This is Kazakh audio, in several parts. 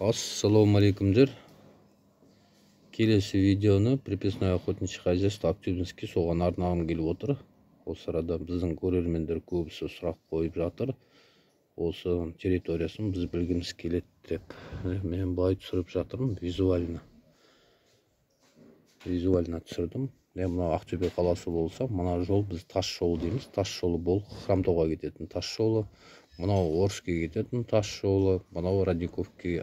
Ассаламу алейкумдер. Келесі видеоны приписное охотничье хозяйство Актюбинский соған арнағым келіп отыр. Осы арада біздің көрермендер көбісі сұрақ қойып жатыр. Осы территориясын біз білгіміз келеді деп. Мен былай түсіріп жатырмын, визуально түсірдім. Мына Ақтөбе қаласы болса, мына жол біз тас жолы дейміз. Тас жолы бұл Хромтауға кететін тас жолы. Мынау Оршке кететін тас жолы. Мынау Родниковке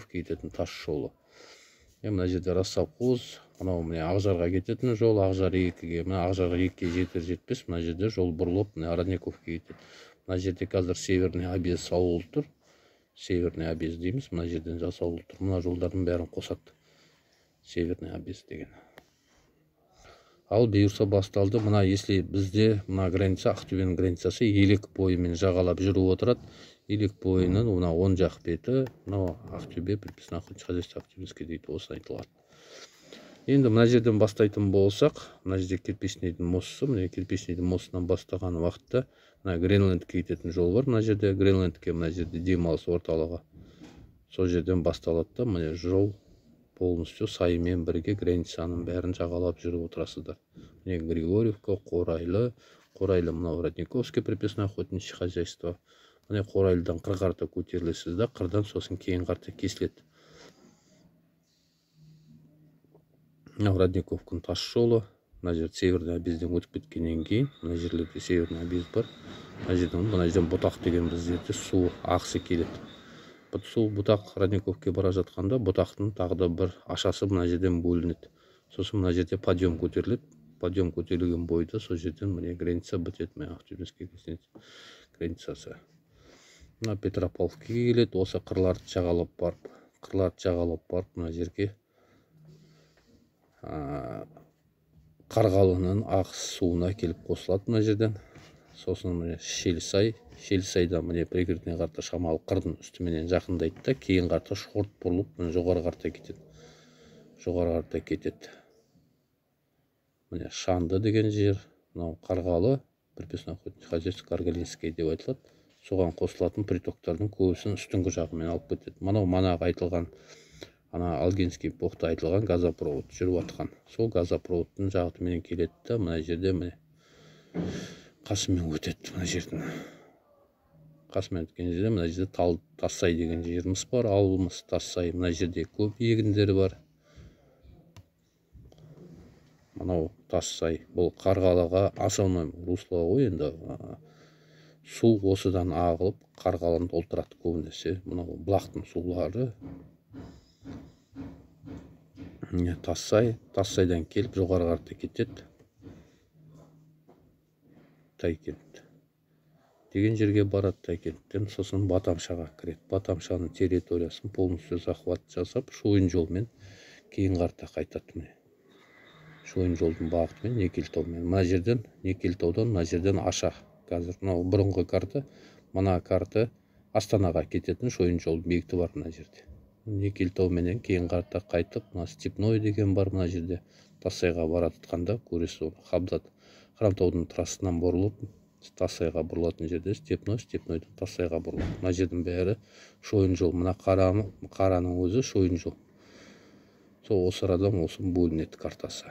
кететін тас жолы. Мына жерде Рассовхоз, мынау Ақжарға кететін жол, Ақжар 2-ге, Ақжарға 2-ге жетер-жетпес, мына жерде жол бұрылып, Родниковке кетеді. Мына жерде қазір Северный Объезд салынып тұр. Северный Объезд дейміз, мына жерден жасалып тұр. Мына жолдардың бәрін қосады. Северный Объезд деген. Ал бұйырса басталды. Мына если бізде мына граница, Ақтөбенің границасы елек бойымен жағалап жүріп отырады. Елек бойының мына оң жақ беті, мына Ақтөбе приписное охотничье хозяйство Актюбинский дейді, осы айтылады. Енді мына жерден бастайтын болсақ, мына жерде кирпичныйдың мостысы, мына кирпичныйдың мостынан бастаған уақытта мына Гренлендке кететін жол бар. Мына жерде Гренлендке, мына жерде демалыс орталығы. Сол жерден басталады да, мына жол полностью сайымен бірге границаның бәрін жағалап жүріп отырасыздар. Міне Григорьевка, Қорайлы мынау Родниковский приписное охотничье хозяйство. Міне Қорайлыдан қыр қарта көтерілесіз да, қырдан сосын кейін қарта кесіледі. Мынау Родниковканың тас жолы. Мына жерде Северный Объезден өтіп кеткеннен кейін, мына жерлерде Северный Объезд бар. Мына жерден бұтақ деген біздерде су ақсы келеді. Су бұтақ Родниковке бара жатқанда, бұтақтың тағы да бір ашасы мына жерден бөлінеді. Сосын мына жерде подъем көтеріледі. Подъем көтерілген бойда сол жерден міне граница бітеді. Мына Ақтөбинский границасы. Мына Петропавловке келеді. Осы қырларды жағалап барып, мына жерге Қарғалының ағыс суына келіп қосылады мына жерден. Сосын міне Шелсайдан міне пригородный қарта шамалы қырдың үстіменен жақындайды да, кейін қарта шорт бұрылып, жоғары қарта кетеді. Міне Шанды деген жер, мынау Қарғалы, приписное охотничье хозяйство Каргалинский деп айтылады. Соған қосылатын притоктардың көбісін үстіңгі жағымен алып кетеді. Манағы айтылған, Алгинский поқты айтылған газопровод жүріп атқан. Сол газопроводтың жағытымен келеді да, мына жерде міне қасымен өтеді. Мына жердің қасымен өткен жерде, мына жерде Тассай деген жеріміз бар, ауылымыз Тассай. Мына жерде көп егіндер бар. Мынау Тассай, бұл Қарғалыға основной русло ғой, енді су осыдан ағылып, Қарғалыны толтырады көбінесе. Мынау бұлақтың сулары. Тассайдан келіп жоғары қарта кетеді. Тайкент деген жерге барады. Тайкенттен сосын Батамшаға кіреді. Батамшаның территориясын полностью захват жасап, шойын жолмен кейін қарта қайтады. Шойын жолдың бағытымен Некелтаумен. Мына жерден Некелтаудан, мына жерден Аша. Қазір мынау бұрынғы карта, мына карта Астанаға кететін шойын жолдың бекіті бар мына жерде. Некелтауменен кейін қарта қайтып, мына Степной деген бар мына жерде. Тассайға баратқанда көресіз, Хромтаудың трассынан бұрылып, Тассайға бұрылатын жерде Степнойдан Тассайға бұрылып. Мына жердің бәрі шойын жол. Мына қараның өзі шойын жол. Сол осы арадан осы бөлінеді картасы.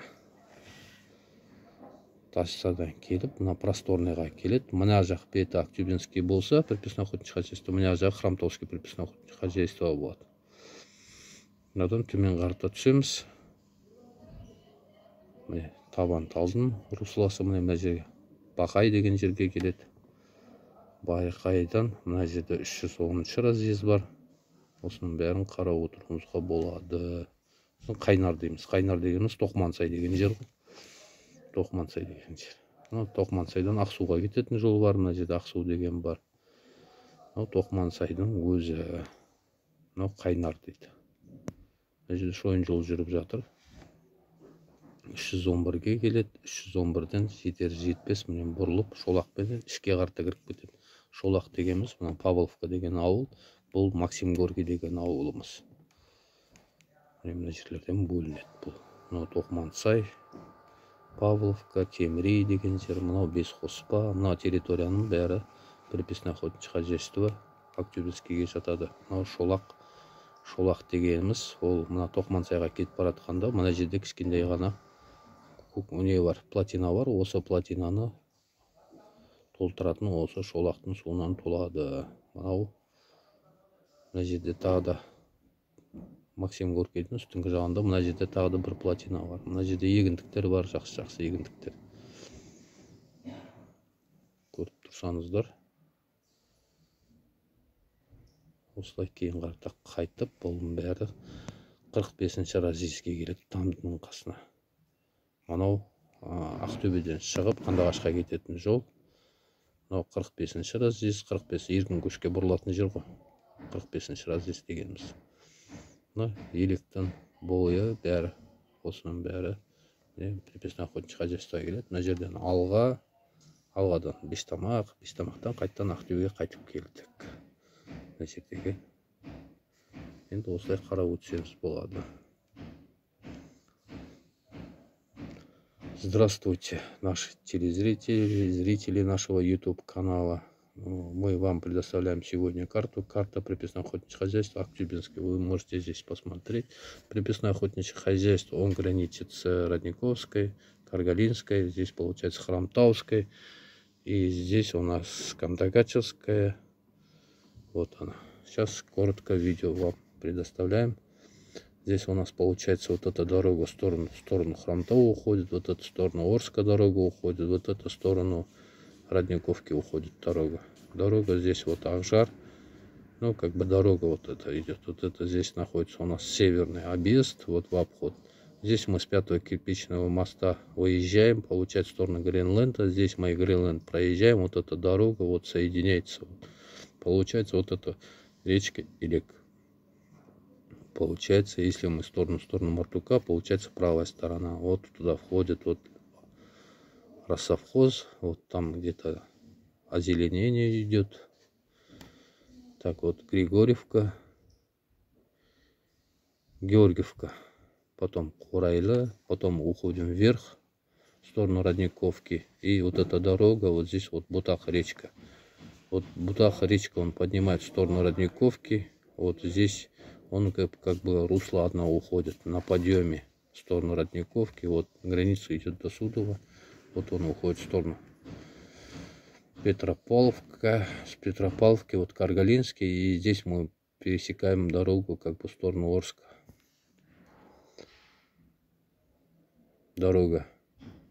Тассайдан келіп, мына Просторныйға келеді. Мына жақ беті Актюбинский болса, приписное охотничье хозяйство, мына жақ Хромтауский приписное охотничье хозяйство болады. Мынадан төмен қарта түсеміз. Табан талдың русласы мына жерге Бақай деген жерге келеді. Бақайдан мына жерде 310 разъезд бар. Осының бәрін қарап отыруымызға болады. Қайнар дейміз. Қайнар дегеніміз Тоқмансай деген жер. Тоқмансай деген жер. Тоқмансайдан Ақсуға кететін жол бар. Мына жерде Ақсу деген бар. Тоқмансайдың өзі. Қайнар дейді. Мына жерде шойын жол жүріп жатыр. 311-ге келеді. 311-ден жетер-жетпес менен бұрылып, Шолақпен ішке қарта кіріп кетеді. Шолақ дегеніміз, мына Павловка деген ауыл, бұл Максим Горький деген ауылымыз. Мына жерлерден бөлінеді бұл. Мына Тоқмансай, Павловка, Темірей деген жер, мынау Бесқоспа, мына территорияның бәрі приписное охотничье хозяйство Актюбинскийге жатады. Мынау Шолақ шолақ дегеніміз ол мына Тоқмансайға кетіп бара жатқанда мына жерде кішкентай ғана не бар, плотина бар. Осы плотинаны толтыратын осы шолақтың суынан толады. Мынау мына жерде тағы да Максим Горкийдің үстіңгі жағында мына жерде тағы да бір плотина бар. Мына жерде егіндіктер бар, жақсы егіндіктер. Көріп тұрсаңыздар. Осылай кейін қарта қайтып, бұның бәрі 45-ші разъезге келеді тамдының қасына. Мынау Ақтөбеден шығып Қандыағашқа кететін жол. Мынау 45-ші разъез, 45 еркін көшке бұрылатын жер ғой. 45-ші разъез дегеніміз. Мына електің бойы бәрі, осының бәрі приписное охотничье хозяйствоға келеді. Мына жерден алғадан Бештамақ, Бештамақтан қайттан Ақтөбеге қайтып келдік. Мына жердегі енді осылай қарап өтсеміз болады. Здравствуйте, наши телезрители, зрители нашего YouTube канала. Мы вам предоставляем сегодня карту. Карта приписное охотничье хозяйство Актюбинское. Вы можете здесь посмотреть. Приписное охотничье хозяйство, он граничит с Родниковской, Каргалинской. Здесь получается Хромтауской. И здесь у нас Камтагачевская. Вот она. Сейчас коротко видео вам предоставляем. Здесь у нас получается вот эта дорога в сторону Хромтова уходит, вот эта сторону Орска дорога уходит, вот эта сторону Родниковки уходит дорога. Дорога здесь вот Акжар, ну как бы дорога вот эта идет. Вот это здесь находится у нас северный объезд, вот в обход. Здесь мы с 5-го кирпичного моста выезжаем, получается в сторону Гринленда. Здесь мы Гринленд проезжаем, вот эта дорога вот соединяется. Получается вот эта речка Илек. Получается, если мы в сторону Мартука, получается правая сторона. Вот туда входит вот Россовхоз, вот там где-то озеленение идет. Так вот, Григорьевка, Георгиевка, потом Курайлы, потом уходим вверх в сторону Родниковки. И вот эта дорога, вот здесь вот Бутаха речка. Вот Бутаха речка, он поднимает в сторону Родниковки. Вот здесь он как бы русло одно уходит на подъеме в сторону Родниковки. Вот граница идет до Судова. Вот он уходит в сторону Петропавловка. С Петропавловки вот Каргалинский. И здесь мы пересекаем дорогу как бы в сторону Орска. Дорога.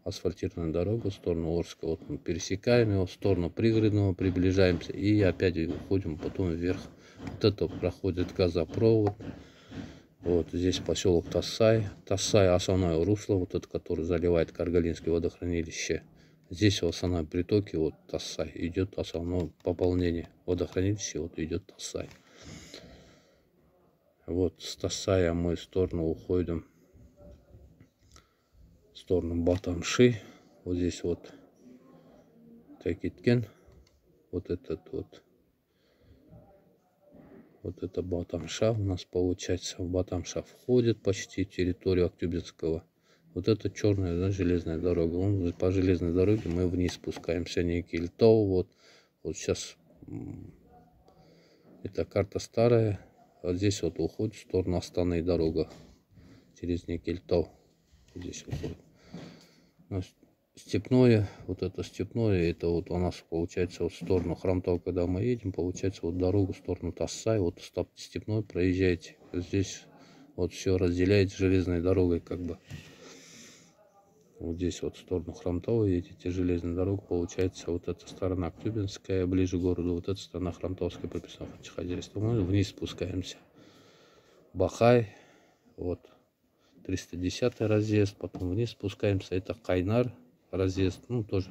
Асфальтированная дорога в сторону Орска. Вот мы пересекаем его в сторону Пригородного, приближаемся и опять уходим потом вверх. Вот это проходит газопровод. Вот здесь поселок Тассай. Тассай основное русло, вот это, которое заливает Каргалинское водохранилище. Здесь в основном притоке вот Тассай идет основное пополнение водохранилища, вот идет Тассай. Вот с Тассая мы в сторону уходим. В сторону Батамши. Вот здесь вот Такиткен. Вот этот вот. Вот это Батамша у нас получается. В Батамша входит почти территорию Актюбинского. Вот это черная, да, железная дорога. Вон, по железной дороге мы вниз спускаемся. Никельтов. Вот сейчас эта карта старая. Вот здесь вот уходит в сторону Астаны дорога. Через Никельтов. Здесь уходит. Степное, вот это степное, это вот у нас получается вот в сторону Хромтова, когда мы едем, получается вот дорогу в сторону Тассай, вот степной проезжаете. Здесь вот все разделяете железной дорогой как бы. Вот здесь вот в сторону Хромтова едете, железная дорога, получается вот эта сторона Актюбинская, ближе к городу, вот эта сторона Хромтовская, приписное охотничье хозяйство. Мы вниз спускаемся. Бахай, вот 310 разъезд, потом вниз спускаемся, это Кайнар разъезд, ну тоже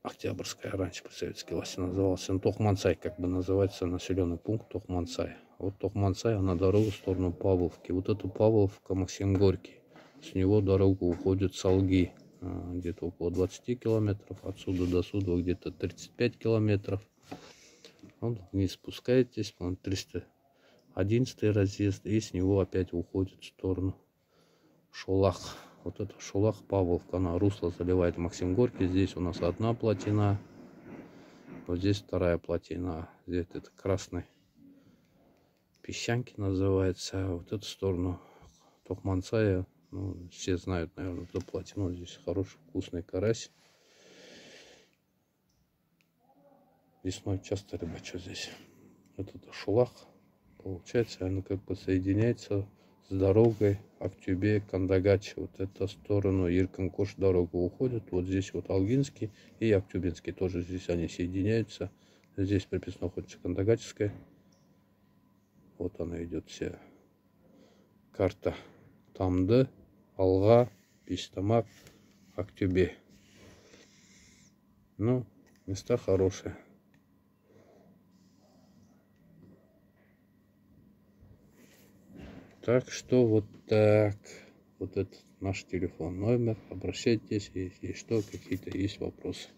Октябрьская, раньше при советской власти назывался, Тохмансай, как бы называется населенный пункт Тохмансай. Вот Тохмансай, она дорога в сторону Павловки, вот эту Павловка Максим Горький, с него дорога уходит Салги, где-то около 20 километров, отсюда до Судова где-то 35 километров. Вот вниз спускаетесь, 311 разъезд, и с него опять уходит в сторону Шолах. Вот это Шолах, Павловка, она русло заливает Максим Горький. Здесь у нас одна плотина, вот здесь вторая плотина. Здесь это красный Песчанки называется. А вот эту сторону Токмансая, ну, все знают, наверное, эту плотину. Здесь хороший вкусный карась. Весной часто рыбачу здесь. Вот это Шулах. Получается, она как бы соединяется с дорогой Актюбе, Кандагачи. Вот эту сторону Ирканкош дорога уходит. Вот здесь вот Алгинский и Актюбинский тоже здесь они соединяются. Здесь приписано находится Кандагачская. Вот она идет вся карта. Тамды, Алга, Пистамак, Актюбе. Ну, места хорошие. Так что вот так. Вот это наш телефон номер. Обращайтесь, если что, какие-то есть вопросы.